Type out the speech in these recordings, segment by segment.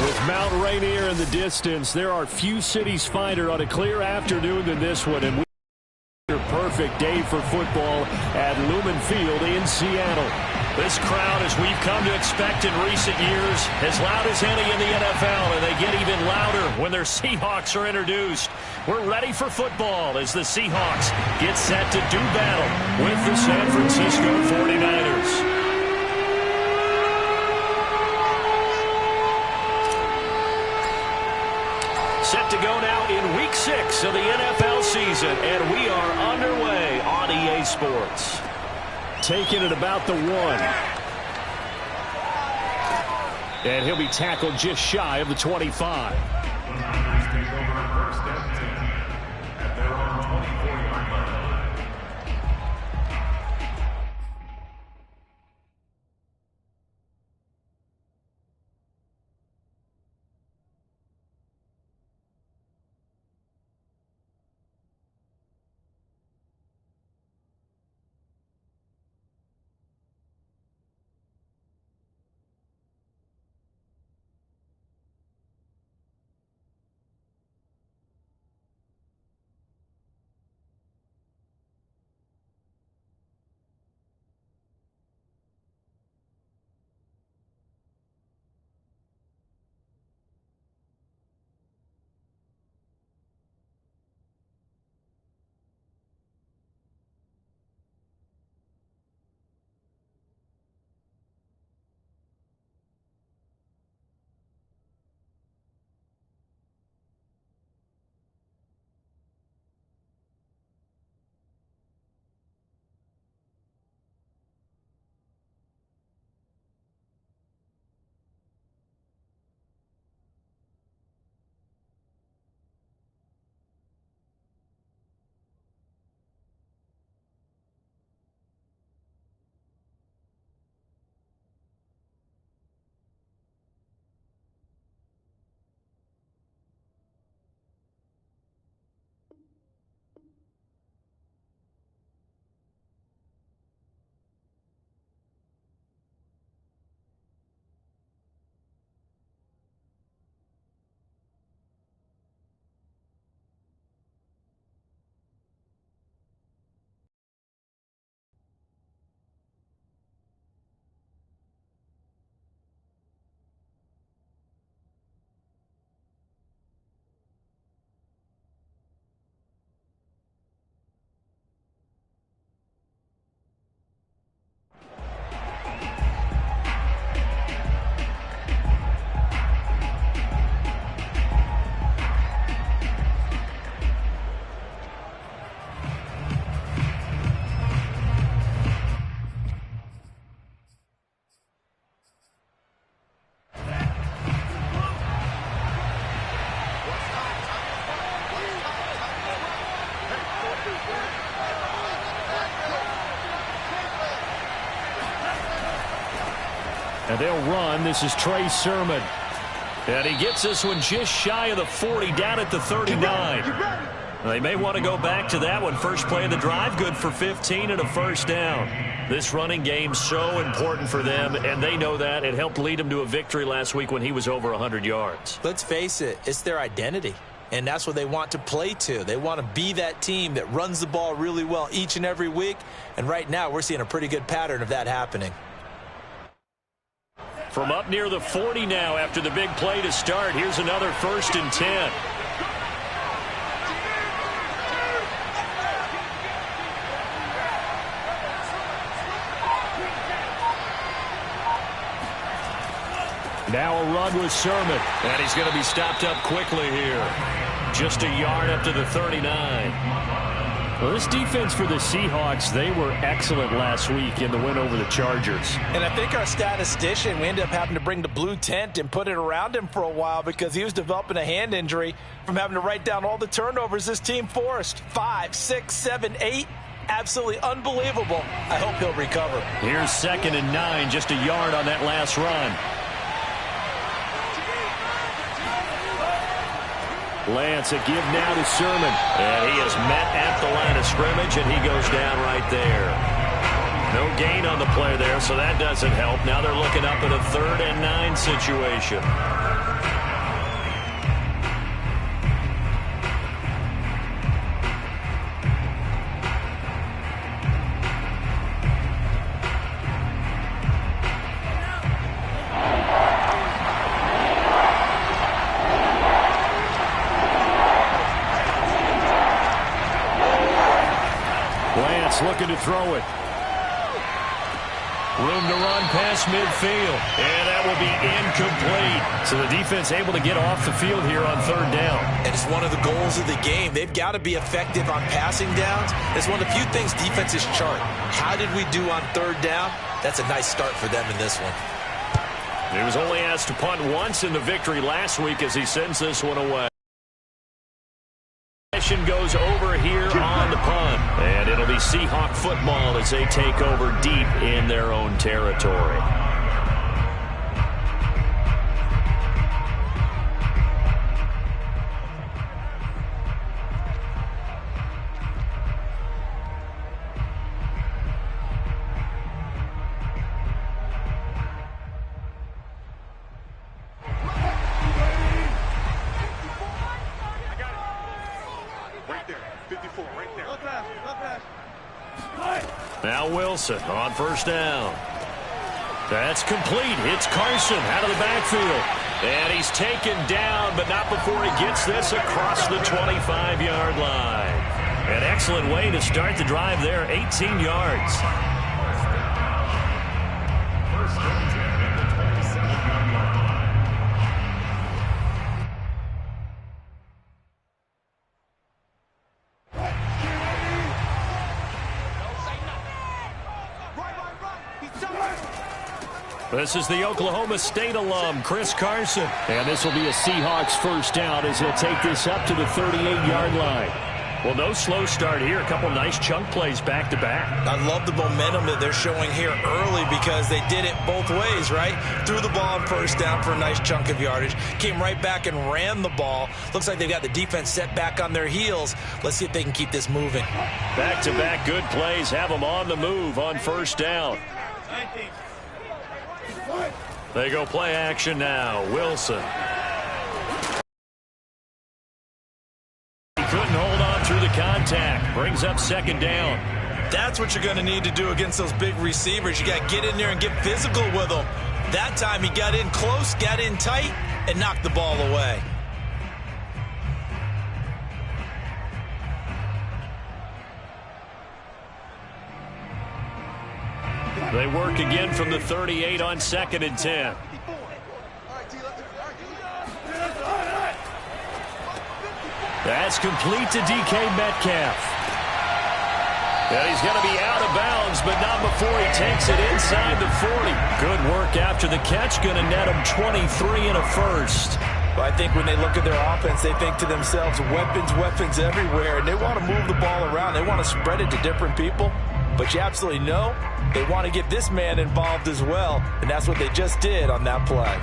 With Mount Rainier in the distance, there are few cities finer on a clear afternoon than this one. And a perfect day for football at Lumen Field in Seattle. This crowd, as we've come to expect in recent years, as loud as any in the NFL, and they get even louder when their Seahawks are introduced. We're ready for football as the Seahawks get set to do battle with the San Francisco 49ers. Set to go now in Week 6 of the NFL season, and we are underway on EA Sports. Taking it about the 1. And he'll be tackled just shy of the 25. And they'll run. This is Trey Sermon. And he gets this one just shy of the 40, down at the 39. They may want to go back to that one. First play of the drive, good for 15 and a first down. This running game's so important for them, and they know that. It helped lead them to a victory last week when he was over 100 yards. Let's face it, it's their identity. And that's what they want to play to. They want to be that team that runs the ball really well each and every week. And right now, we're seeing a pretty good pattern of that happening. From up near the 40 now after the big play to start. Here's another 1st and 10. Now a run with Sermon. And he's going to be stopped up quickly here. Just a yard up to the 39. Well, this defense for the Seahawks, they were excellent last week in the win over the Chargers. And I think our statistician, we ended up having to bring the blue tent and put it around him for a while because he was developing a hand injury from having to write down all the turnovers this team forced. 5, 6, 7, 8. Absolutely unbelievable. I hope he'll recover. Here's 2nd and 9, just a yard on that last run. Lance, a give now to Sermon. And he is met at the line of scrimmage, and he goes down right there. No gain on the play there, so that doesn't help. Now they're looking up at a 3rd and 9 situation. Lance looking to throw it. Room to run past midfield. And that will be incomplete. So the defense able to get off the field here on 3rd down. And it's one of the goals of the game. They've got to be effective on passing downs. It's one of the few things defenses chart. How did we do on 3rd down? That's a nice start for them in this one. He was only asked to punt once in the victory last week as he sends this one away. Goes over here on the punt. And it'll be Seahawk football as they take over deep in their own territory. Now Wilson on 1st down. That's complete. It's Carson out of the backfield. And he's taken down, but not before he gets this across the 25-yard line. An excellent way to start the drive there, 18 yards. This is the Oklahoma State alum, Chris Carson. And this will be a Seahawks 1st down as he'll take this up to the 38-yard line. Well, no slow start here. A couple nice chunk plays back-to-back. I love the momentum that they're showing here early because they did it both ways, right? Threw the ball on 1st down for a nice chunk of yardage. Came right back and ran the ball. Looks like they've got the defense set back on their heels. Let's see if they can keep this moving. Back-to-back good plays have them on the move on 1st down. They go play action now. Wilson. He couldn't hold on through the contact. Brings up 2nd down. That's what you're going to need to do against those big receivers. You got to get in there and get physical with them. That time he got in close, got in tight, and knocked the ball away. They work again from the 38 on 2nd and 10. That's complete to DK Metcalf. And he's going to be out of bounds, but not before he takes it inside the 40. Good work after the catch. Going to net him 23 and a 1st. Well, I think when they look at their offense, they think to themselves, weapons everywhere, and they want to move the ball around. They want to spread it to different people. But you absolutely know they want to get this man involved as well, and that's what they just did on that play.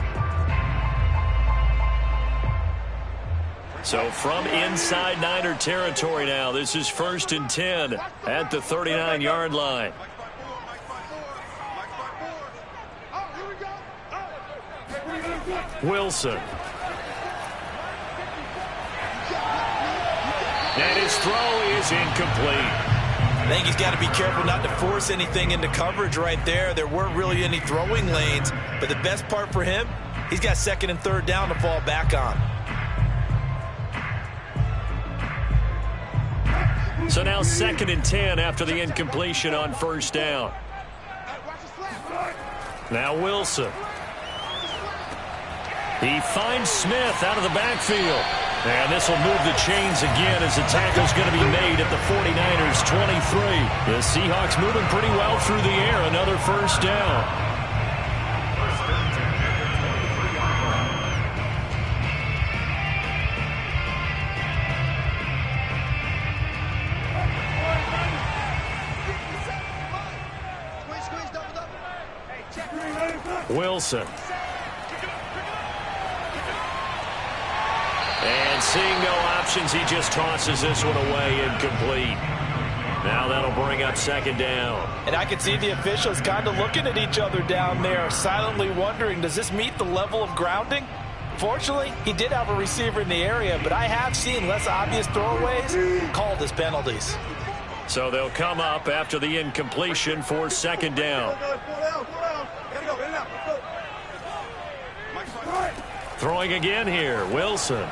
So from inside Niner territory now, this is 1st and 10 at the 39-yard line. Wilson. And his throw is incomplete. I think he's got to be careful not to force anything into coverage right there. There weren't really any throwing lanes, but the best part for him, he's got 2nd and 3rd down to fall back on. So now 2nd and 10 after the incompletion on 1st down. Now Wilson. He finds Smith out of the backfield. And this will move the chains again as the tackle's going to be made at the 49ers 23. The Seahawks moving pretty well through the air. Another 1st down. Wilson. And seeing no options, he just tosses this one away incomplete. Now that'll bring up second down. And I can see the officials kind of looking at each other down there, silently wondering, does this meet the level of grounding? Fortunately, he did have a receiver in the area, but I have seen less obvious throwaways called as penalties. So they'll come up after the incompletion for second down. Throwing again here, Wilson.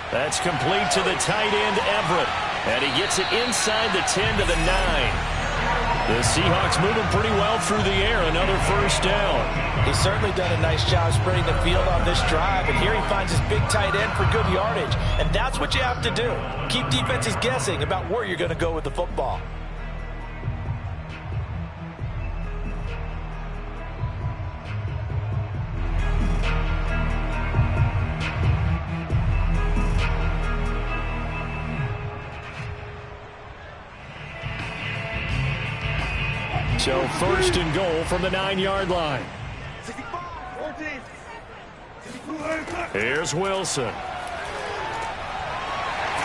That's complete to the tight end, Everett. And he gets it inside the 10 to the 9. The Seahawks moving pretty well through the air. Another first down. He's certainly done a nice job spreading the field on this drive. And here he finds his big tight end for good yardage. And that's what you have to do. Keep defenses guessing about where you're going to go with the football. So first and goal from the 9-yard line. Here's Wilson.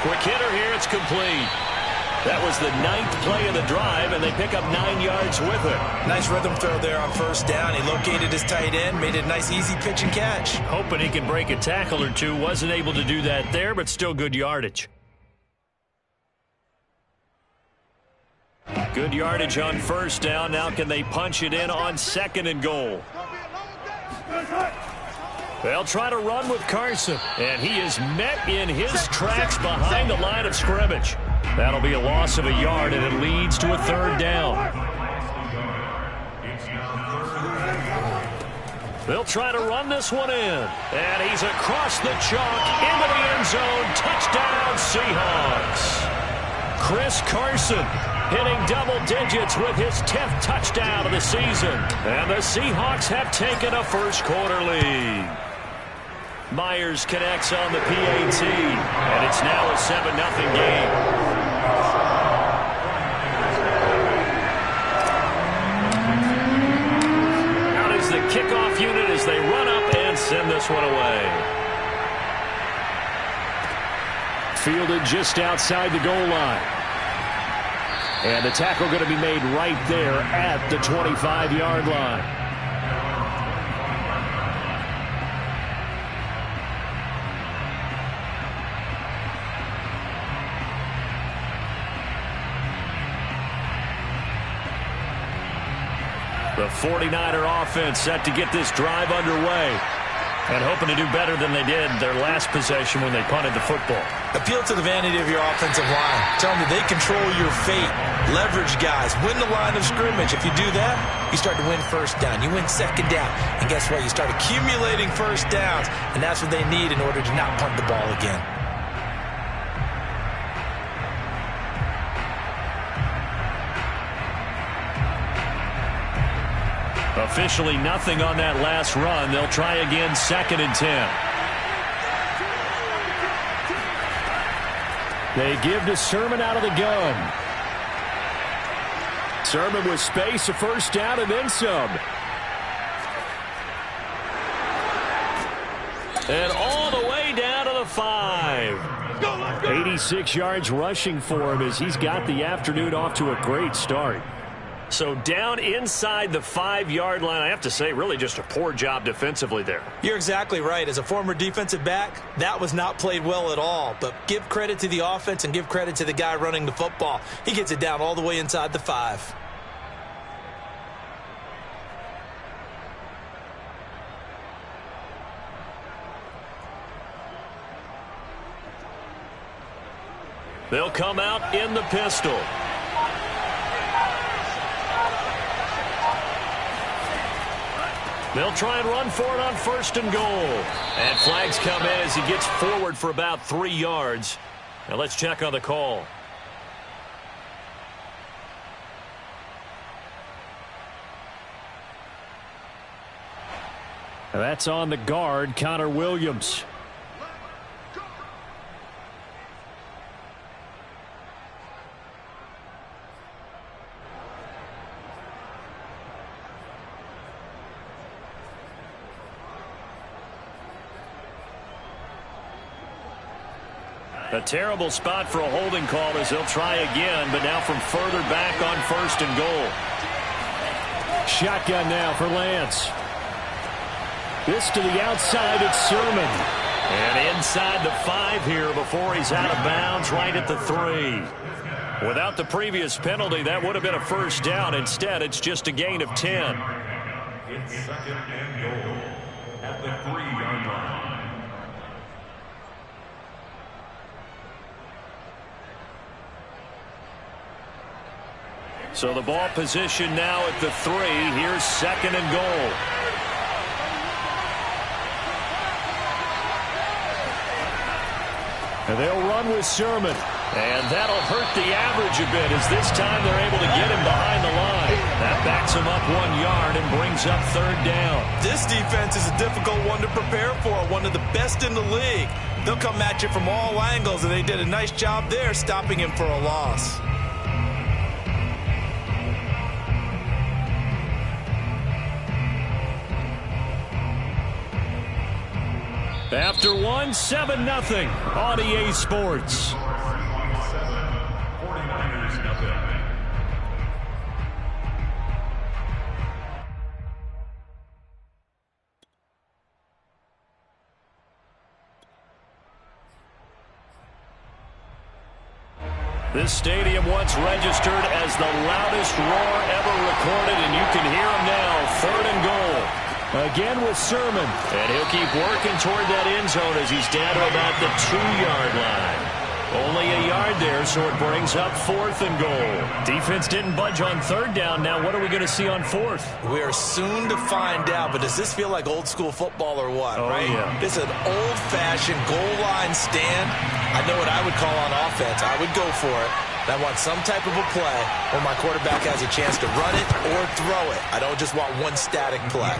Quick hitter here. It's complete. That was the 9th play of the drive, and they pick up 9 yards with it. Nice rhythm throw there on first down. He located his tight end, made it a nice, easy pitch and catch. Hoping he can break a tackle or two. Wasn't able to do that there, but still good yardage. Good yardage on first down. Now can they punch it in on second and goal? They'll try to run with Carson, and he is met in his tracks behind the line of scrimmage. That'll be a loss of a yard, and it leads to a third down. They'll try to run this one in, and he's across the chalk into the end zone. Touchdown, Seahawks. Chris Carson hitting double digits with his 10th touchdown of the season. And the Seahawks have taken a first-quarter lead. Myers connects on the PAT, and it's now a 7-0 game. Out is the kickoff unit as they run up and send this one away. Fielded just outside the goal line. And the tackle going to be made right there at the 25-yard line. The 49er offense set to get this drive underway. And hoping to do better than they did their last possession when they punted the football. Appeal to the vanity of your offensive line. Tell them that they control your fate. Leverage guys. Win the line of scrimmage. If you do that, you start to win first down. You win second down. And guess what? You start accumulating first downs. And that's what they need in order to not punt the ball again. Officially nothing on that last run. They'll try again, 2nd and 10. They give to Sermon out of the gun. Sermon with space, a first down, and then some. And all the way down to the 5. 86 yards rushing for him as he's got the afternoon off to a great start. So down inside the 5-yard line, I have to say, really just a poor job defensively there. You're exactly right. As a former defensive back, that was not played well at all. But give credit to the offense and give credit to the guy running the football. He gets it down all the way inside the 5. They'll come out in the pistol. They'll try and run for it on 1st and goal. And flags come in as he gets forward for about 3 yards. Now let's check on the call. That's on the guard, Connor Williams. A terrible spot for a holding call as they'll try again, but now from further back on 1st and goal. Shotgun now for Lance. This to the outside, it's Sermon. And inside the 5 here before he's out of bounds right at the 3. Without the previous penalty, that would have been a first down. Instead, it's just a gain of 10. It's 2nd and goal at the 3-yard line. So the ball position now at the 3. Here's 2nd and goal. And they'll run with Sermon. And that'll hurt the average a bit as this time they're able to get him behind the line. That backs him up 1 yard and brings up 3rd down. This defense is a difficult one to prepare for, one of the best in the league. They'll come at you from all angles, and they did a nice job there stopping him for a loss. After 1, 7-0 on EA Sports. 49ers nothing. This stadium once registered as the loudest roar ever recorded, and you can hear him now. 3rd and goal. Again with Sermon. And he'll keep working toward that end zone as he's down to about the 2-yard line. Only a yard there, so it brings up 4th and goal. Defense didn't budge on 3rd down. Now what are we going to see on 4th? We are soon to find out, but does this feel like old school football or what, right? Yeah. This is an old-fashioned goal line stand. I know what I would call on offense. I would go for it. I want some type of a play where my quarterback has a chance to run it or throw it. I don't just want one static play.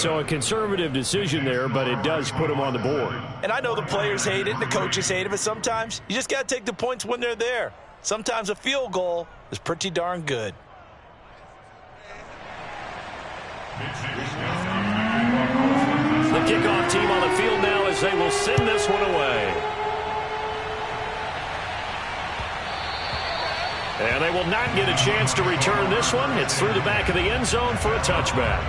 So a conservative decision there, but it does put him on the board. And I know the players hate it and the coaches hate it, but sometimes you just got to take the points when they're there. Sometimes a field goal is pretty darn good. The kickoff team on the field now as they will send this one away. And they will not get a chance to return this one. It's through the back of the end zone for a touchback.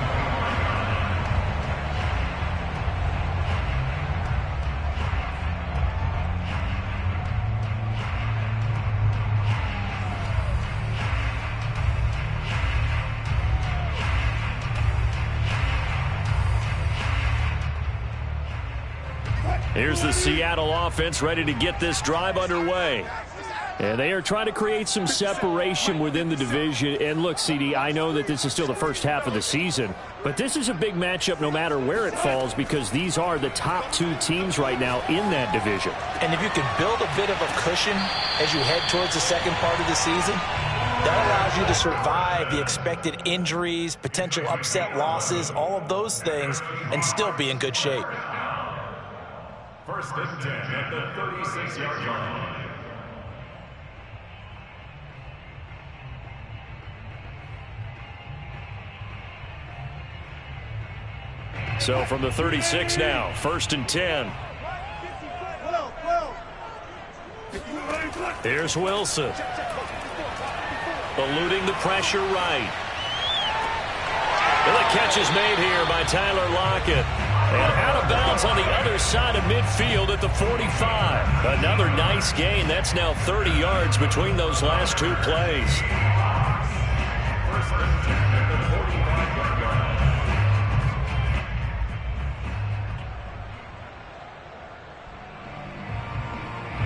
Here's the Seattle offense ready to get this drive underway. And they are trying to create some separation within the division. And look, CD, I know that this is still the first half of the season, but this is a big matchup no matter where it falls because these are the top 2 teams right now in that division. And if you can build a bit of a cushion as you head towards the second part of the season, that allows you to survive the expected injuries, potential upset losses, all of those things, and still be in good shape. 1st and 10 at the 36-yard line. So from the 36 now, 1st and 10. Here's Wilson. Eluding the pressure right. And the catch is made here by Tyler Lockett. And out of bounds on the other side of midfield at the 45. Another nice gain. That's now 30 yards between those last 2 plays. 1st and 10 at the 45-yard line.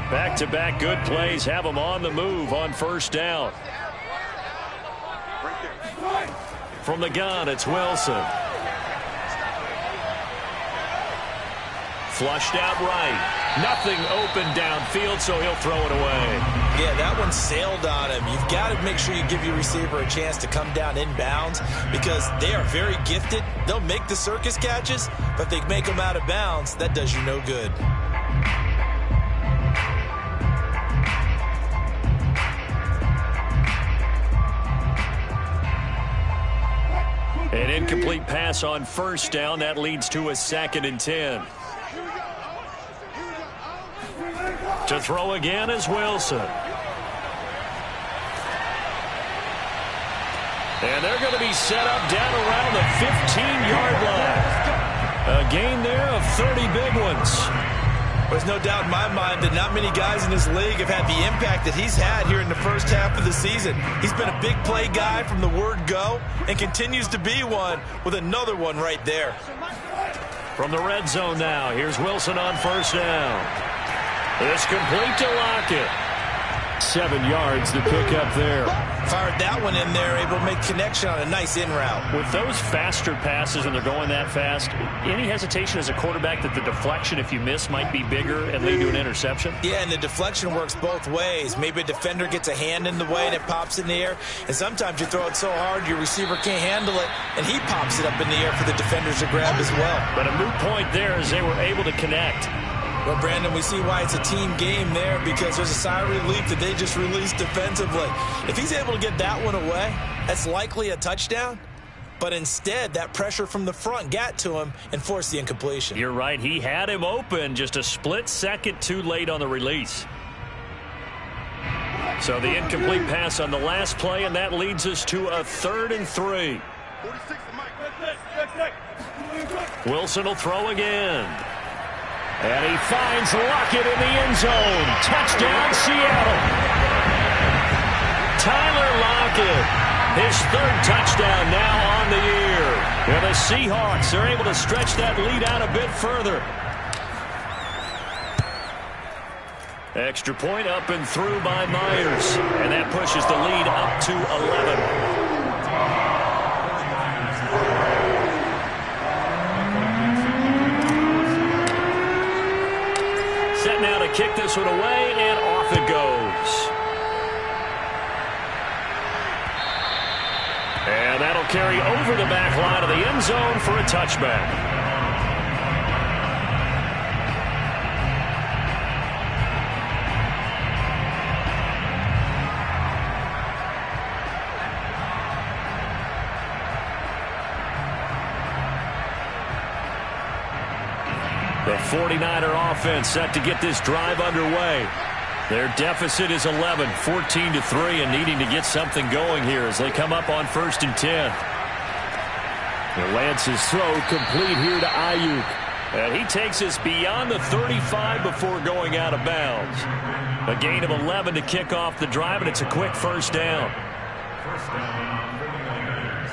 Back-to-back good plays have them on the move on 1st down. From the gun, it's Wilson. Flushed out right. Nothing open downfield, so he'll throw it away. Yeah, that one sailed on him. You've got to make sure you give your receiver a chance to come down inbounds because they are very gifted. They'll make the circus catches, but if they make them out of bounds, that does you no good. An incomplete pass on 1st down. That leads to a 2nd and 10. To To throw again is Wilson. And they're going to be set up down around the 15-yard line. A gain there of 30 big ones. There's no doubt in my mind that not many guys in this league have had the impact that he's had here in the first half of the season. He's been a big play guy from the word go and continues to be one with another one right there. From the red zone now, here's Wilson on first down. It's complete to Lockett. 7 yards to pick up there. Fired that one in there, able to make connection on a nice in route. With those faster passes when they're going that fast, any hesitation as a quarterback that the deflection, if you miss, might be bigger and lead to an interception? Yeah, and the deflection works both ways. Maybe a defender gets a hand in the way and it pops in the air. And sometimes you throw it so hard your receiver can't handle it, and he pops it up in the air for the defenders to grab as well. But a moot point there as they were able to connect. Well, Brandon, we see why it's a team game there, because there's a sigh of relief that they just released defensively. If he's able to get that one away, that's likely a touchdown. But instead, that pressure from the front got to him and forced the incompletion. You're right. He had him open, just a split second too late on the release. So the incomplete pass on the last play, and that leads us to a 3rd and 3. Wilson will throw again. And he finds Lockett in the end zone. Touchdown, Seattle. Tyler Lockett, his 3rd touchdown now on the year. And the Seahawks are able to stretch that lead out a bit further. Extra point up and through by Myers. And that pushes the lead up to 11. Set now to kick this one away, and off it goes. And that'll carry over the back line of the end zone for a touchback. The 49er offense set to get this drive underway. Their deficit is 11, 14-3, and needing to get something going here as they come up on 1st and 10. And Lance's throw complete here to Ayuk. And he takes us beyond the 35 before going out of bounds. A gain of 11 to kick off the drive, and it's a quick first down. First down, 49ers.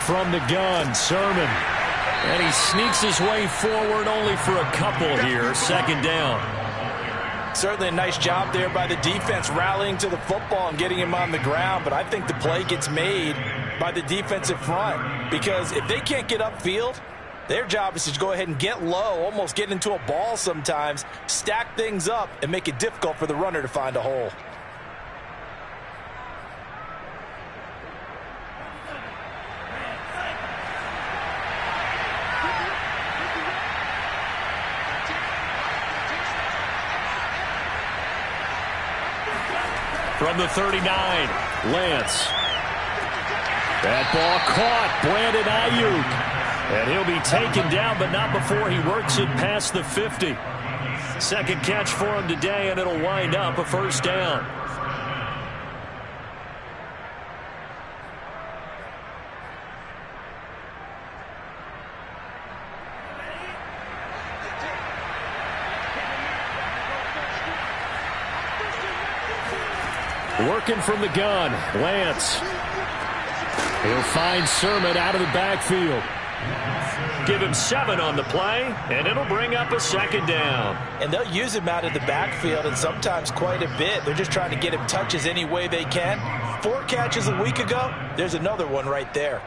From the gun, Sermon. And he sneaks his way forward only for a couple here. 2nd down. Certainly a nice job there by the defense rallying to the football and getting him on the ground. But I think the play gets made by the defensive front, because if they can't get upfield, their job is to go ahead and get low, almost get into a ball sometimes, stack things up, and make it difficult for the runner to find a hole. From the 39, Lance. That ball caught, Brandon Ayuk. And he'll be taken down, but not before he works it past the 50. 2nd catch for him today, and it'll wind up a 1st down. Working from the gun, Lance. He'll find Sermon out of the backfield. Give him 7 on the play, and it'll bring up a 2nd down. And they'll use him out of the backfield, and sometimes quite a bit. They're just trying to get him touches any way they can. 4 catches a week ago, there's another one right there.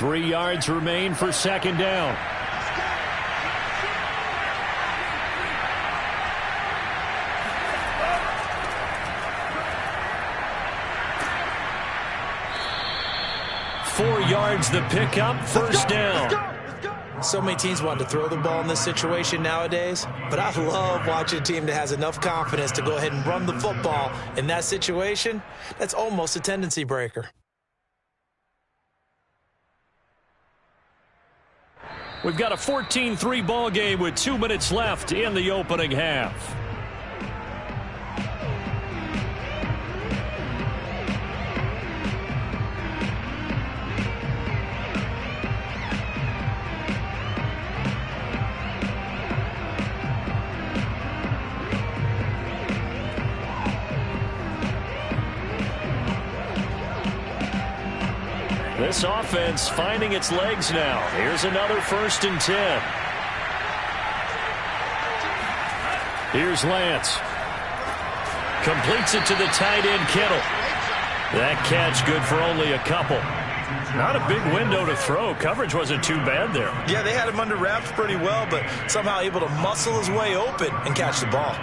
3 yards remain for second down. Yards the pickup, first down. So many teams want to throw the ball in this situation nowadays, but I love watching a team that has enough confidence to go ahead and run the football in that situation. That's almost a tendency breaker. We've got a 14-3 ball game with 2 minutes left in the opening half. This offense finding its legs now. Here's another 1st and 10. Here's Lance. Completes it to the tight end, Kittle. That catch good for only a couple. Not a big window to throw. Coverage wasn't too bad there. Yeah, they had him under wraps pretty well, but somehow able to muscle his way open and catch the ball.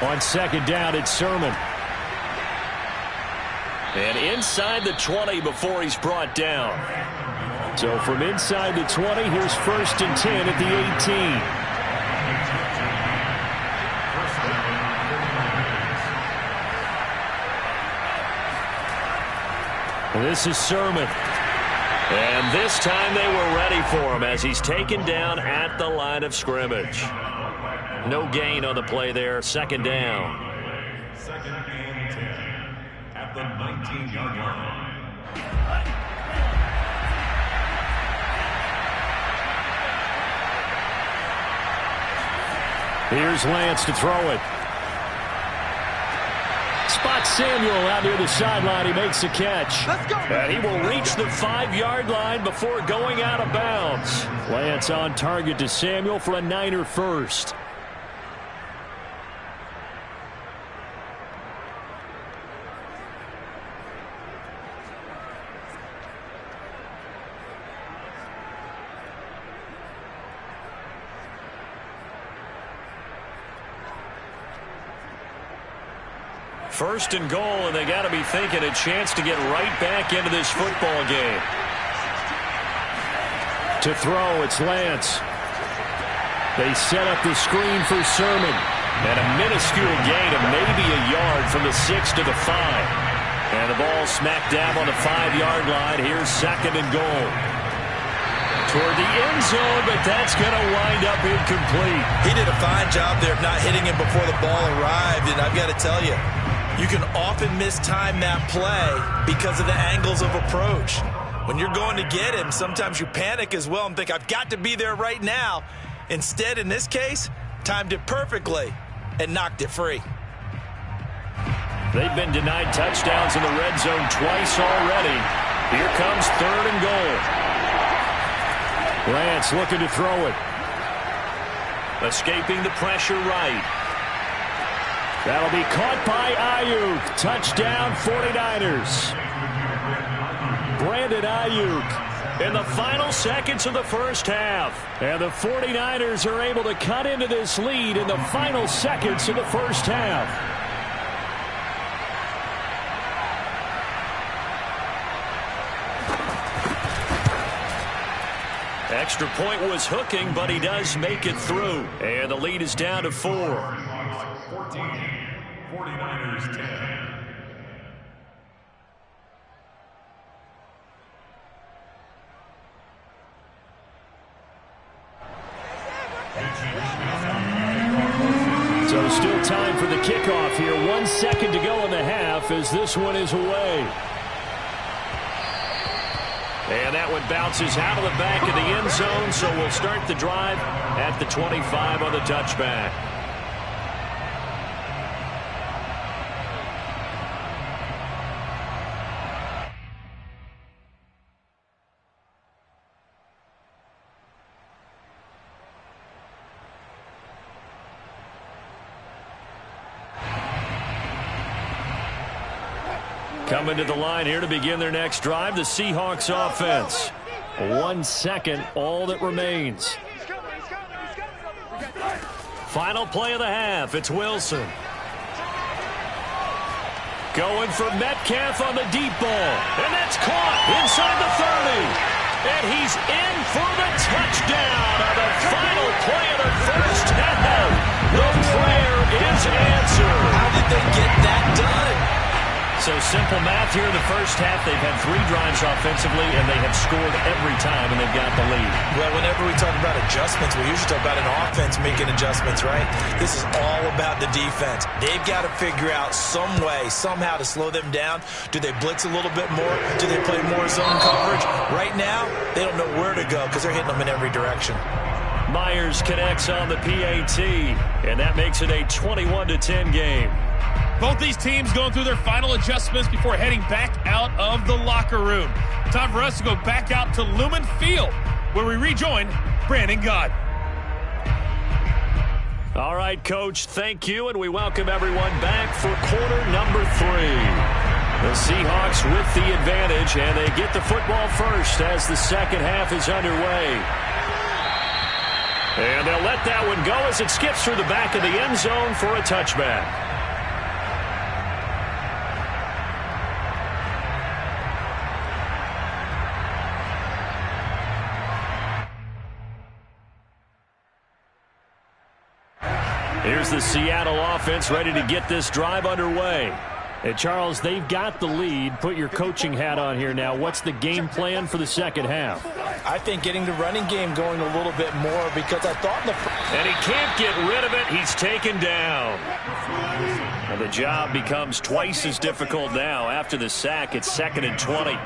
On second down, it's Sermon. And inside the 20 before he's brought down. So from inside the 20, here's 1st and 10 at the 18. And this is Sermon. And this time they were ready for him as he's taken down at the line of scrimmage. No gain on the play there. Second down. 2nd and 10 at the 19-yard line. Here's Lance to throw it. Spots Samuel out near the sideline. He makes the catch. Let's go. And he will reach the 5-yard line before going out of bounds. Lance on target to Samuel for a Niner first. First and goal, and they got to be thinking a chance to get right back into this football game. To throw, it's Lance. They set up the screen for Sermon. And a minuscule gain of maybe a yard from the 6 to the 5. And the ball smack dab on the 5-yard line. Here's second and goal. Toward the end zone, but that's going to wind up incomplete. He did a fine job there of not hitting him before the ball arrived, and I've got to tell you, you can often mistime that play because of the angles of approach. When you're going to get him, sometimes you panic as well and think, I've got to be there right now. Instead, in this case, timed it perfectly and knocked it free. They've been denied touchdowns in the red zone twice already. Here comes 3rd and goal. Lance looking to throw it. Escaping the pressure right. That'll be caught by Ayuk. Touchdown 49ers. Brandon Ayuk in the final seconds of the first half. And the 49ers are able to cut into this lead in the final seconds of the first half. Extra point was hooking, but he does make it through. And the lead is down to 4. 14, 49ers 10. So still time for the kickoff here. 1 second to go in the half as this one is away. And that one bounces out of the back of the end zone, so we'll start the drive at the 25 on the touchback. Coming to the line here to begin their next drive, the Seahawks offense. 1 second, all that remains. Final play of the half, it's Wilson. Going for Metcalf on the deep ball. And that's caught inside the 30. And he's in for the touchdown on the final play of the first half. The prayer is answered. How did they get that done? So simple math here in the first half. They've had 3 drives offensively, and they have scored every time, and they've got the lead. Well, whenever we talk about adjustments, we usually talk about an offense making adjustments, right? This is all about the defense. They've got to figure out some way, somehow to slow them down. Do they blitz a little bit more? Do they play more zone coverage? Right now, they don't know where to go because they're hitting them in every direction. Myers connects on the PAT, and that makes it a 21-10 game. Both these teams going through their final adjustments before heading back out of the locker room. Time for us to go back out to Lumen Field, where we rejoin Brandon Gott. All right, Coach, thank you, and we welcome everyone back for quarter number 3. The Seahawks with the advantage, and they get the football first as the second half is underway. And they'll let that one go as it skips through the back of the end zone for a touchback. Here's the Seattle offense ready to get this drive underway. And Charles, they've got the lead. Put your coaching hat on here now. What's the game plan for the second half? I think getting the running game going a little bit more because I thought in the... And he can't get rid of it. He's taken down. And the job becomes twice as difficult now. After the sack, it's 2nd and 20.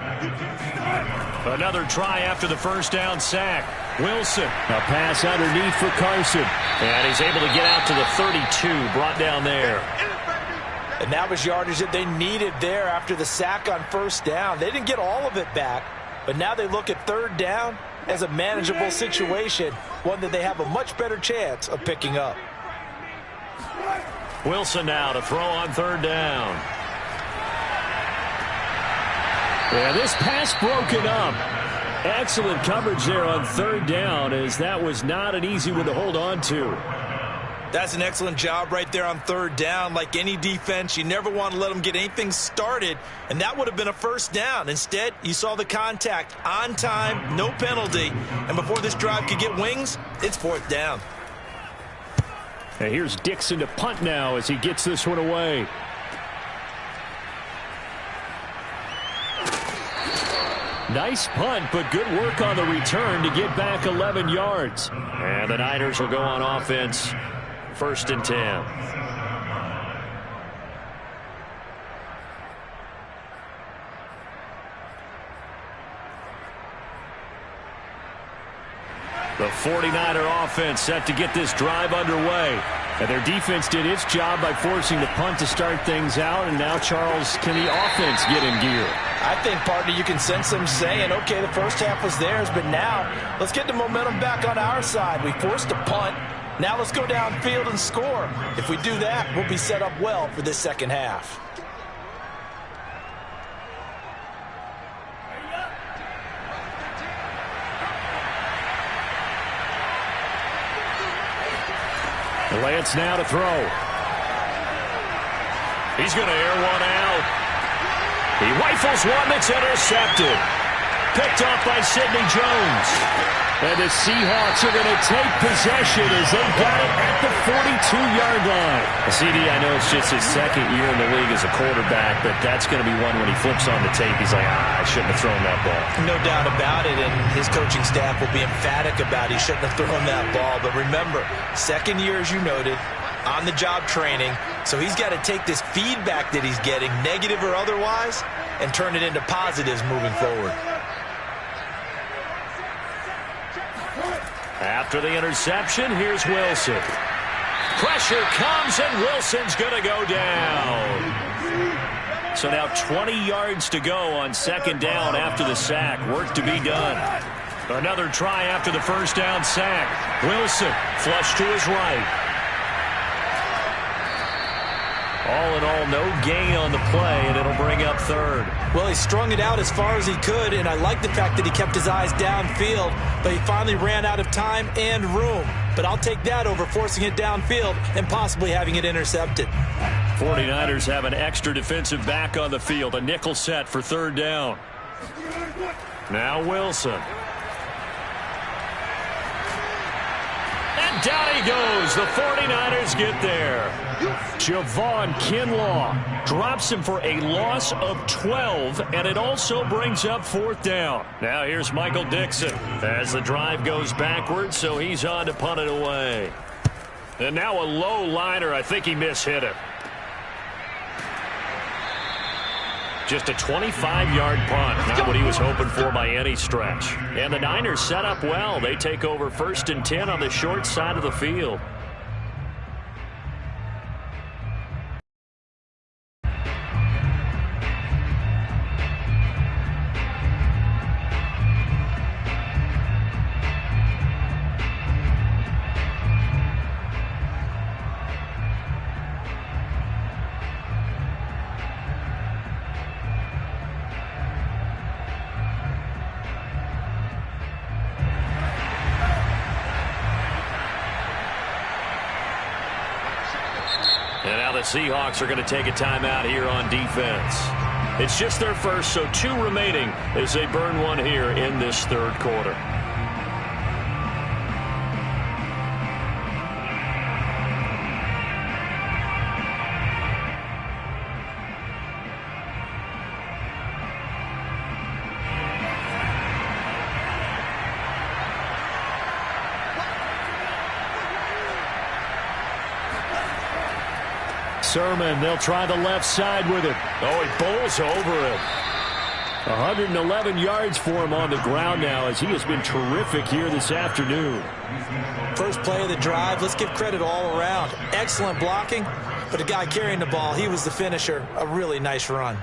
Another try after the first down sack. Wilson. A pass underneath for Carson. And he's able to get out to the 32, brought down there. And that was yardage that they needed there after the sack on first down. They didn't get all of it back, but now they look at third down as a manageable situation, one that they have a much better chance of picking up. Wilson now to throw on third down. Yeah, this pass broken up. Excellent coverage there on third down, as that was not an easy one to hold on to. That's an excellent job right there on third down. Like any defense, you never want to let them get anything started, and that would have been a first down. Instead, you saw the contact on time, no penalty, and before this drive could get wings, it's fourth down. And here's Dixon to punt now as he gets this one away. Nice punt, but good work on the return to get back 11 yards. And the Niners will go on offense. 1st and 10. The 49er offense set to get this drive underway. And their defense did its job by forcing the punt to start things out. And now, Charles, can the offense get in gear? I think, partner, you can sense them saying, okay, the first half was theirs, but now let's get the momentum back on our side. We forced a punt. Now let's go downfield and score. If we do that, we'll be set up well for this second half. Lance now to throw. He's going to air one out. He rifles one that's intercepted. Picked off by Sidney Jones. And the Seahawks are going to take possession as they got it at the 42-yard line. CD, I know it's just his second year in the league as a quarterback, but that's going to be one when he flips on the tape. He's like, I shouldn't have thrown that ball. No doubt about it, and his coaching staff will be emphatic about he shouldn't have thrown that ball. But remember, second year, as you noted, on-the-job training, so he's got to take this feedback that he's getting, negative or otherwise, and turn it into positives moving forward. After the interception, here's Wilson. Pressure comes, and Wilson's going to go down. So now 20 yards to go on second down after the sack. Work to be done. Another try after the first down sack. Wilson flushed to his right. All in all, no gain on the play, and it'll bring up third. Well, he strung it out as far as he could, and I like the fact that he kept his eyes downfield, but he finally ran out of time and room. But I'll take that over forcing it downfield and possibly having it intercepted. 49ers have an extra defensive back on the field, a nickel set for third down. Now Wilson. And down he goes. The 49ers get there. Javon Kinlaw drops him for a loss of 12, and it also brings up fourth down. Now here's Michael Dixon as the drive goes backwards, so he's on to punt it away. And now a low liner. I think he mishit it. Just a 25-yard punt. Not what he was hoping for by any stretch. And the Niners set up well. They take over 1st and 10 on the short side of the field. And now the Seahawks are going to take a timeout here on defense. It's just their first, so 2 remaining as they burn one here in this third quarter. Sermon, they'll try the left side with it. Oh, he bowls over it. 111 yards for him on the ground now as he has been terrific here this afternoon. First play of the drive, let's give credit all around. Excellent blocking, but the guy carrying the ball, he was the finisher. A really nice run.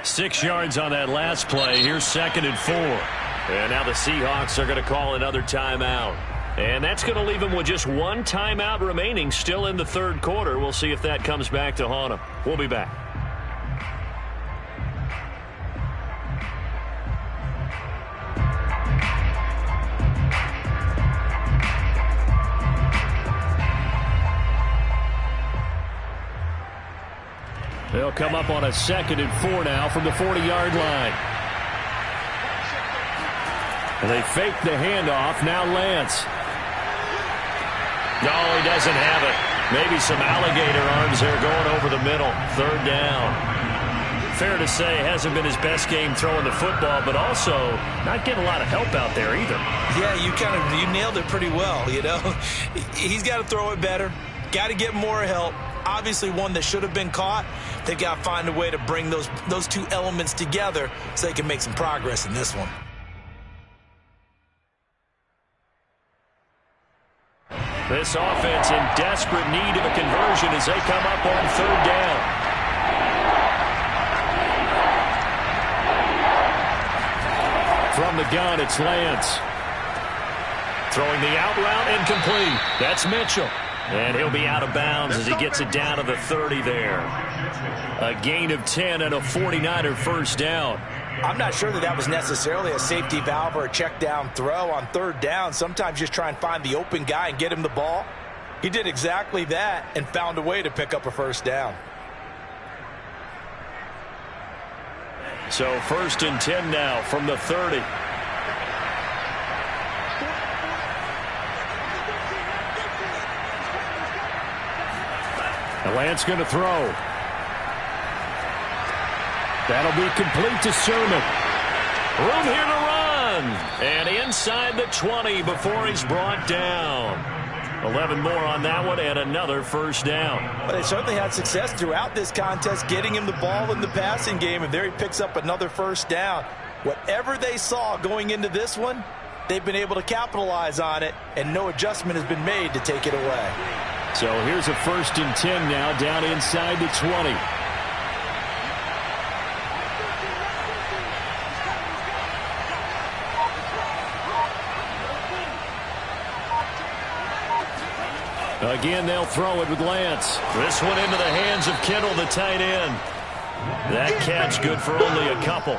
Six yards on that last play. Here's 2nd and 4. And now the Seahawks are going to call another timeout. And that's going to leave them with just 1 timeout remaining still in the third quarter. We'll see if that comes back to haunt them. We'll be back. They'll come up on a 2nd and 4 now from the 40-yard line. And they fake the handoff. Now Lance. No, he doesn't have it. Maybe some alligator arms there going over the middle. 3rd down. Fair to say, hasn't been his best game throwing the football, but also not getting a lot of help out there either. Yeah, you nailed it pretty well, you know. He's got to throw it better. Got to get more help. Obviously one that should have been caught. They've got to find a way to bring those two elements together so they can make some progress in this one. This offense in desperate need of a conversion as they come up on 3rd down. From the gun, it's Lance. Throwing the out route incomplete. That's Mitchell. And he'll be out of bounds as he gets it down to the 30 there. A gain of 10 and a 49er first down. I'm not sure that was necessarily a safety valve or a check down throw on 3rd down. Sometimes just try and find the open guy and get him the ball. He did exactly that and found a way to pick up a first down. So 1st and 10 now from the 30. And Lance going to throw. That'll be complete to Sermon. Room here to run. And inside the 20 before he's brought down. 11 more on that one and another first down. But they certainly had success throughout this contest getting him the ball in the passing game, and there he picks up another first down. Whatever they saw going into this one, they've been able to capitalize on it, and no adjustment has been made to take it away. So here's a 1st and 10 now down inside the 20. Again, they'll throw it with Lance. This one into the hands of Kittle, the tight end. That catch good for only a couple.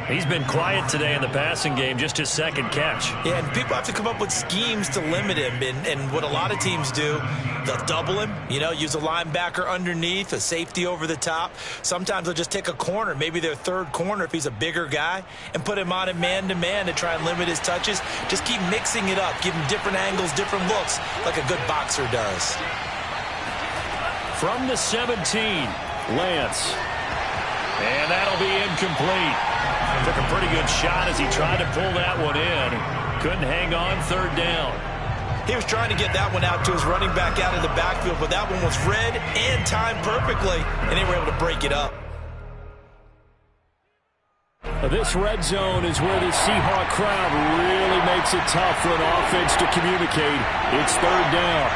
He's been quiet today in the passing game, just his 2nd catch. Yeah, and people have to come up with schemes to limit him. And what a lot of teams do, they'll double him, use a linebacker underneath, a safety over the top. Sometimes they'll just take a corner, maybe their 3rd corner if he's a bigger guy, and put him on it man-to-man to try and limit his touches. Just keep mixing it up, give him different angles, different looks, like a good boxer does. From the 17, Lance. And that'll be incomplete. Took a pretty good shot as he tried to pull that one in. Couldn't hang on 3rd down. He was trying to get that one out to his running back out of the backfield, but that one was read and timed perfectly, and they were able to break it up. This red zone is where the Seahawk crowd really makes it tough for an offense to communicate. It's 3rd down.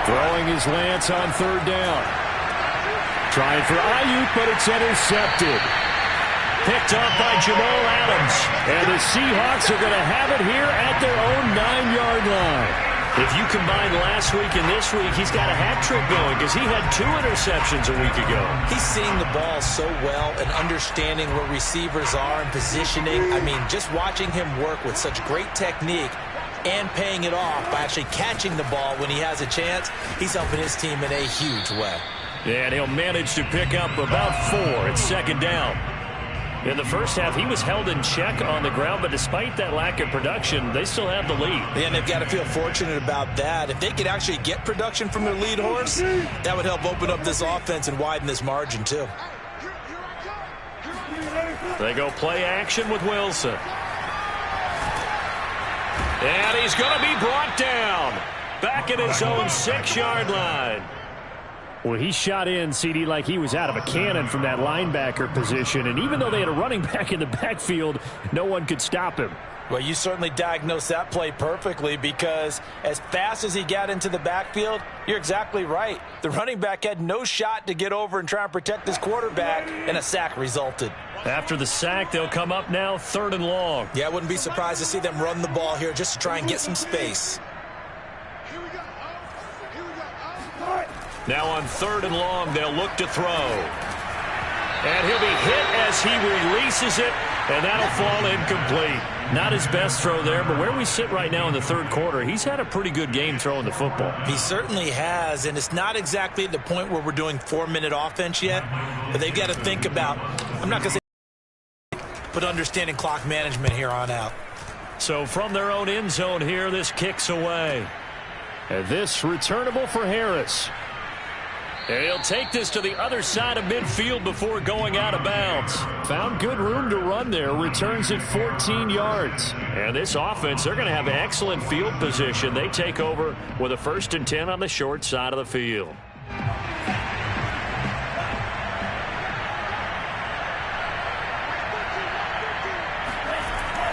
Throwing his Lance on 3rd down. Trying for Ayuk, but it's intercepted. Picked up by Jamal Adams. And the Seahawks are going to have it here at their own 9-yard line. If you combine last week and this week, he's got a hat trick going because he had 2 interceptions a week ago. He's seeing the ball so well and understanding where receivers are and positioning. I mean, just watching him work with such great technique and paying it off by actually catching the ball when he has a chance, he's helping his team in a huge way. And he'll manage to pick up about 4 at 2nd down. In the first half, he was held in check on the ground, but despite that lack of production, they still have the lead. And they've got to feel fortunate about that. If they could actually get production from their lead horse, that would help open up this offense and widen this margin, too. They go play action with Wilson. And he's going to be brought down. Back at his own 6-yard line. Well, he shot in, CD, like he was out of a cannon from that linebacker position. And even though they had a running back in the backfield, no one could stop him. Well, you certainly diagnosed that play perfectly because as fast as he got into the backfield, you're exactly right. The running back had no shot to get over and try and protect his quarterback, and a sack resulted. After the sack, they'll come up now 3rd and long. Yeah, I wouldn't be surprised to see them run the ball here just to try and get some space. Now on 3rd and long, they'll look to throw. And he'll be hit as he releases it And that'll fall incomplete. Not his best throw there, but where we sit right now in the third quarter, he's had a pretty good game throwing the football. He certainly has, and it's not exactly at the point where we're doing 4-minute offense yet, but they've got to think about, I'm not going to say, but understanding clock management here on out. So from their own end zone here, this kicks away. And this returnable for Harris. And he'll take this to the other side of midfield before going out of bounds. Found good room to run there. Returns at 14 yards. And this offense, they're going to have excellent field position. They take over with a 1st and 10 on the short side of the field.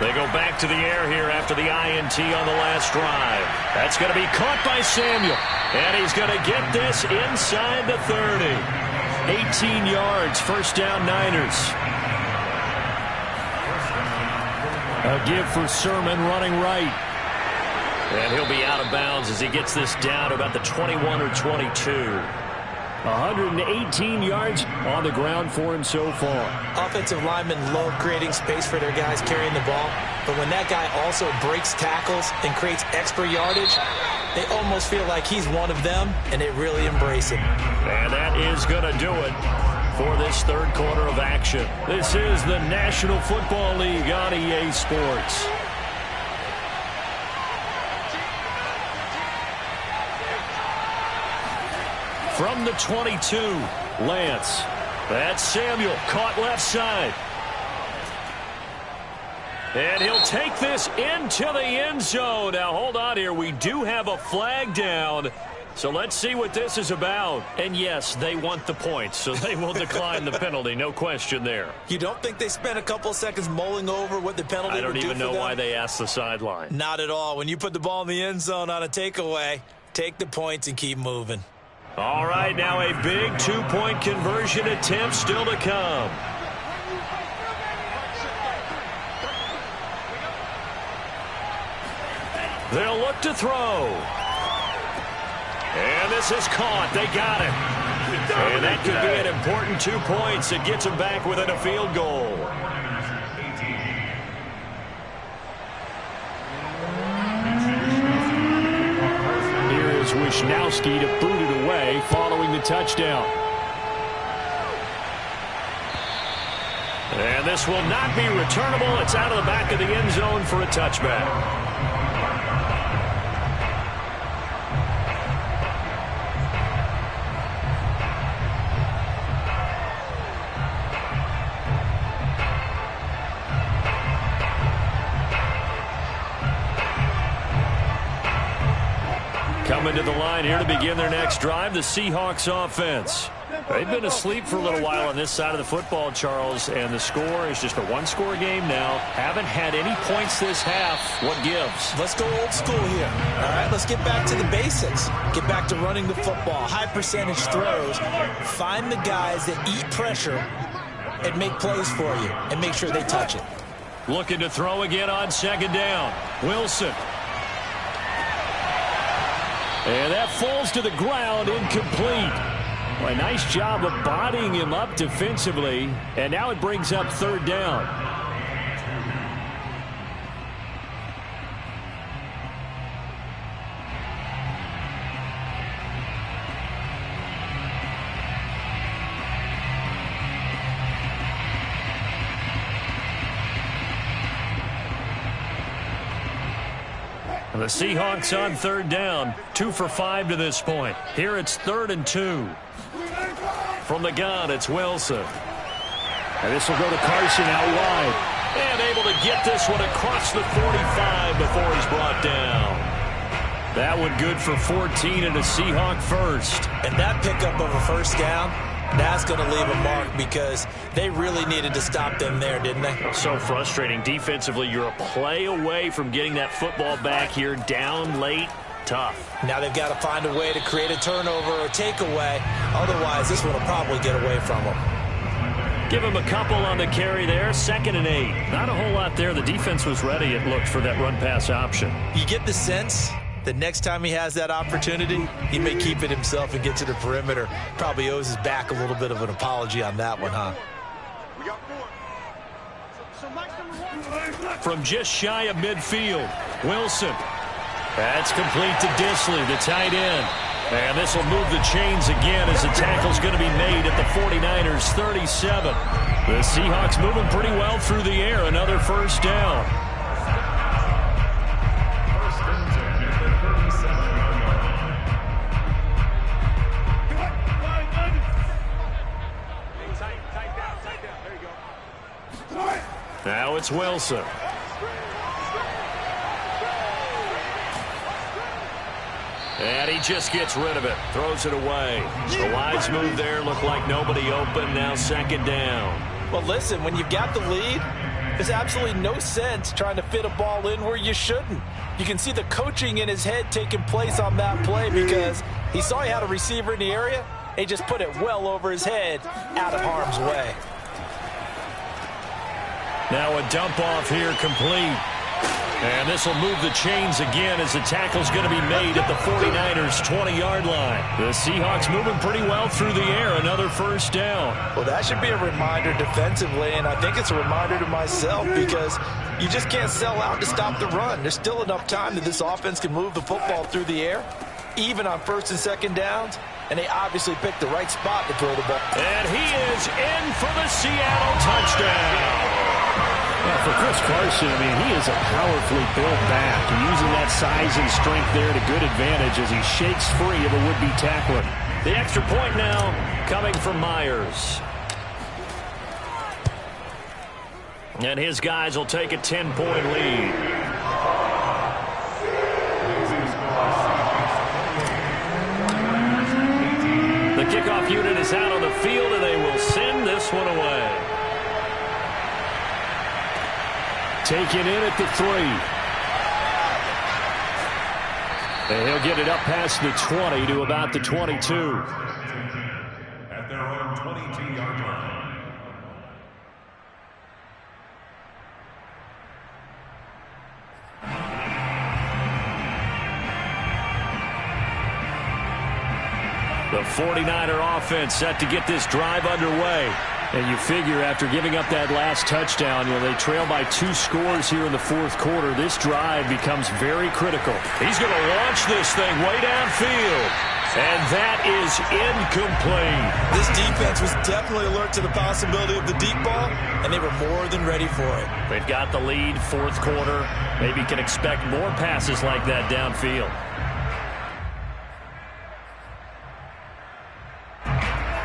They go back to the air here after the INT on the last drive. That's going to be caught by Samuel. And he's going to get this inside the 30. 18 yards, first down Niners. A give for Sermon running right. And he'll be out of bounds as he gets this down to about the 21 or 22. 118 yards on the ground for him so far. Offensive linemen love creating space for their guys carrying the ball, but when that guy also breaks tackles and creates extra yardage, they almost feel like he's one of them, and they really embrace it. And that is going to do it for this third quarter of action. This is the National Football League on EA Sports. From the 22, Lance. That's Samuel, caught left side. And he'll take this into the end zone. Now, hold on here. We do have a flag down. So let's see what this is about. And, yes, they want the points, so they will decline the penalty. No question there. You don't think they spent a couple seconds mulling over what the penalty would do for them? I don't even know why they asked the sideline. Not at all. When you put the ball in the end zone on a takeaway, take the points and keep moving. All right, now a big two-point conversion attempt still to come. They'll look to throw. And this is caught. They got it. And that could be an important 2 points. It gets them back within a field goal. Here is Wisnowski to boot it away following the touchdown. And this will not be returnable. It's out of the back of the end zone for a touchback. Coming to the line here to begin their next drive, the Seahawks offense. They've been asleep for a little while on this side of the football, Charles, and the score is just a one-score game now. Haven't had any points this half. What gives? Let's go old school here. All right, let's get back to the basics. Get back to running the football, high percentage throws. Find the guys that eat pressure and make plays for you and make sure they touch it. Looking to throw again on second down. Wilson. And that falls to the ground, incomplete. Well, a nice job of bodying him up defensively, and now it brings up third down. The Seahawks on third down, 2 for 5 to this point. Here it's 3rd and 2. From the gun, it's Wilson. And this will go to Carson out wide. And able to get this one across the 45 before he's brought down. That one good for 14 and a Seahawk first. And that pickup of a first down, that's going to leave a mark because they really needed to stop them there, didn't they? So frustrating. Defensively, you're a play away from getting that football back here down late. Tough. Now they've got to find a way to create a turnover or takeaway. Otherwise, this one will probably get away from them. Give him a couple on the carry there. 2nd and 8. Not a whole lot there. The defense was ready, it looked, for that run-pass option. You get the sense that next time he has that opportunity, he may keep it himself and get to the perimeter. Probably owes his back a little bit of an apology on that one, huh? From just shy of midfield, Wilson. That's complete to Dissly, the tight end. And this will move the chains again as the tackle's going to be made at the 49ers 37. The Seahawks moving pretty well through the air. Another first down. Now it's Wilson. And he just gets rid of it. Throws it away. The wise move there. Looked like nobody open. Now second down. Well, listen, when you've got the lead, there's absolutely no sense trying to fit a ball in where you shouldn't. You can see the coaching in his head taking place on that play because he saw he had a receiver in the area. He just put it well over his head, out of harm's way. Now a dump off here complete. And this will move the chains again as the tackle's going to be made at the 49ers 20-yard line. The Seahawks moving pretty well through the air. Another first down. Well, that should be a reminder defensively, and I think it's a reminder to myself because you just can't sell out to stop the run. There's still enough time that this offense can move the football through the air, even on first and second downs, and they obviously picked the right spot to throw the ball. And he is in for the Seattle touchdown. Yeah, for Chris Carson, I mean, he is a powerfully built back, and using that size and strength there to good advantage as he shakes free of a would-be tackler. The extra point now coming from Myers. And his guys will take a 10-point lead. The kickoff unit is out on the field, and they will send this one away. Taken in at the 3. And he'll get it up past the 20 to about the 22. At their own 22-yard line. The 49er offense set to get this drive underway. And you figure after giving up that last touchdown, you know, they trail by 2 scores here in the fourth quarter. This drive becomes very critical. He's going to launch this thing way downfield. And that is incomplete. This defense was definitely alert to the possibility of the deep ball, and they were more than ready for it. They've got the lead, fourth quarter. Maybe can expect more passes like that downfield.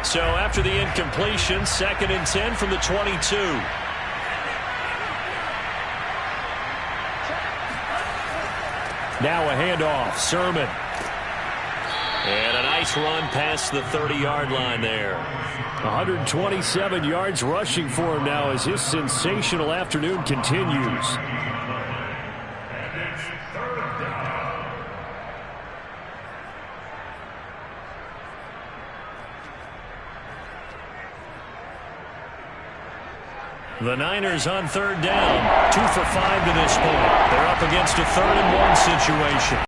So after the incompletion, 2nd and 10 from the 22. Now a handoff. Sermon. And a nice run past the 30-yard line there. 127 yards rushing for him now as his sensational afternoon continues. The Niners on 3rd down. 2 for 5 to this point. They're up against a 3rd and 1 situation.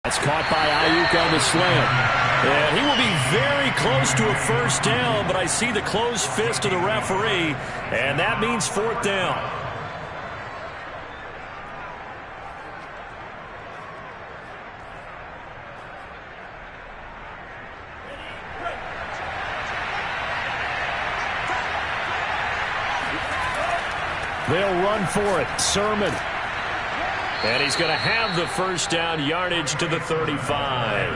That's caught by Ayuk on the slant. And he will be very close to a first down, but I see the closed fist of the referee, and that means 4th down. They'll run for it. Sermon. And he's going to have the first down yardage to the 35.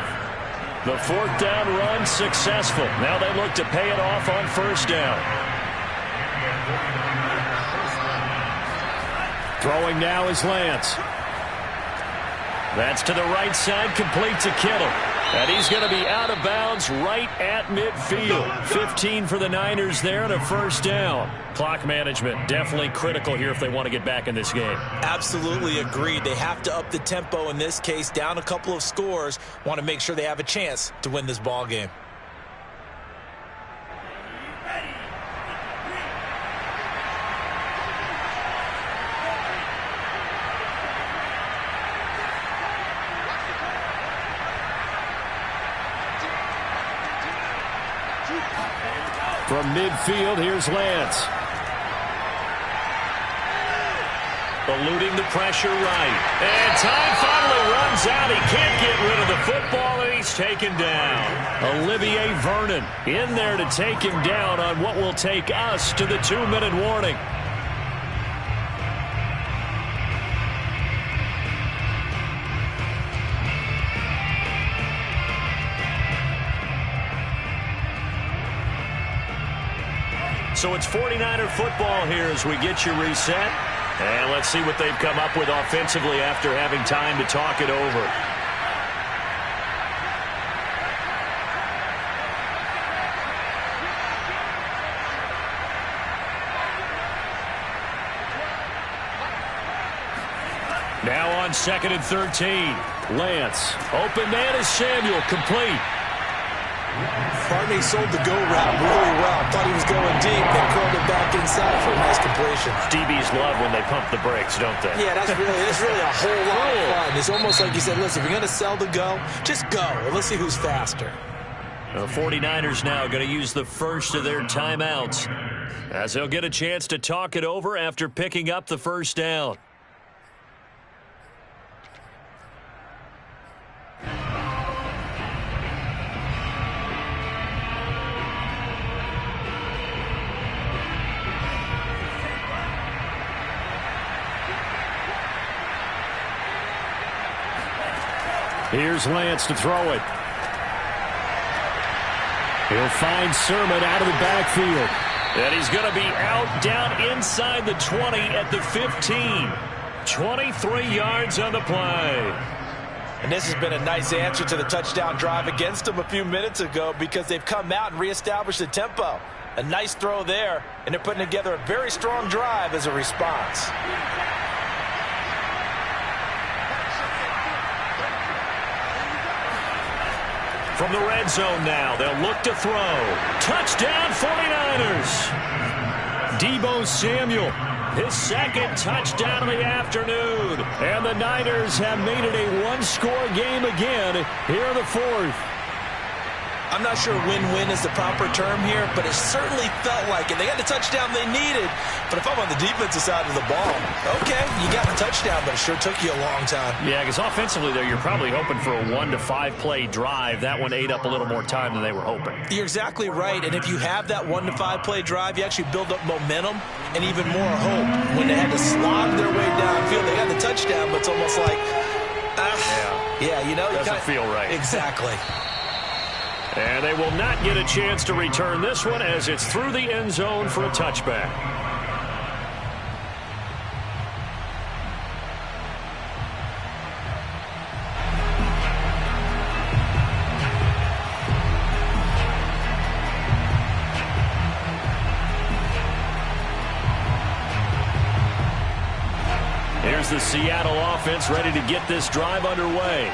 The 4th down run successful. Now they look to pay it off on first down. Throwing now is Lance. That's to the right side, complete to Kittle. And he's going to be out of bounds right at midfield. 15 for the Niners there and a first down. Clock management definitely critical here if they want to get back in this game. Absolutely agreed. They have to up the tempo in this case, down a couple of scores. Want to make sure they have a chance to win this ball game. From midfield, here's Lance. Eluding the pressure right. And time finally runs out. He can't get rid of the football, and he's taken down. Olivier Vernon in there to take him down on what will take us to the 2-minute warning. So it's 49er football here as we get you reset. And let's see what they've come up with offensively after having time to talk it over. Now on 2nd and 13. Lance. Open man is Samuel. Complete. Barney sold the go route really well. Thought he was going deep, then curled it back inside for a nice completion. DBs love when they pump the brakes, don't they? Yeah, that's really a whole lot of fun. It's almost like you said, listen, if you're going to sell the go, just go. And let's see who's faster. The 49ers now going to use the first of their timeouts as they'll get a chance to talk it over after picking up the first down. Here's Lance to throw it. He'll find Sermon out of the backfield. And he's going to be out down inside the 20 at the 15. 23 yards on the play. And this has been a nice answer to the touchdown drive against them a few minutes ago because they've come out and reestablished the tempo. A nice throw there, and they're putting together a very strong drive as a response. From the red zone now, they'll look to throw. Touchdown 49ers. Deebo Samuel. His second touchdown of the afternoon. And the Niners have made it a one-score game again here in the fourth. I'm not sure win-win is the proper term here, but it certainly felt like it. They got the touchdown they needed, but if I'm on the defensive side of the ball, okay, you got the touchdown, but it sure took you a long time. Yeah, because offensively there, you're probably hoping for a 1 to 5 play drive. That one ate up a little more time than they were hoping. You're exactly right, and if you have that 1 to 5 play drive, you actually build up momentum and even more hope. When they had to slog their way downfield, they got the touchdown, but it's almost like, yeah, you know. Doesn't feel right. Exactly. And they will not get a chance to return this one as it's through the end zone for a touchback. Here's the Seattle offense ready to get this drive underway.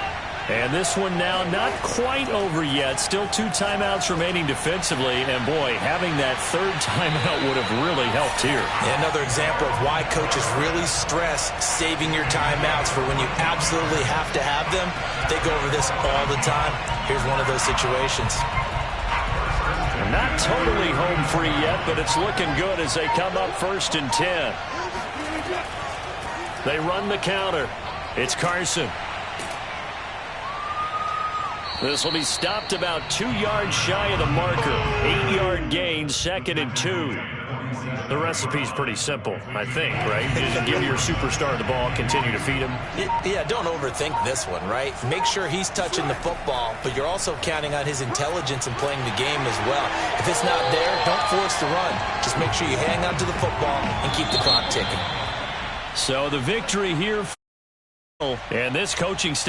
And this one now not quite over yet. Still 2 timeouts remaining defensively. And, boy, having that third timeout would have really helped here. Yeah, another example of why coaches really stress saving your timeouts for when you absolutely have to have them. They go over this all the time. Here's one of those situations. Not totally home free yet, but it's looking good as they come up 1st and 10. They run the counter. It's Carson. This will be stopped about 2 yards shy of the marker. 8-yard gain, 2nd and 2. The recipe's pretty simple, I think, right? Just give your superstar the ball, continue to feed him. Yeah, don't overthink this one, right? Make sure he's touching the football, but you're also counting on his intelligence in playing the game as well. If it's not there, don't force the run. Just make sure you hang on to the football and keep the clock ticking. So the victory here, and this coaching staff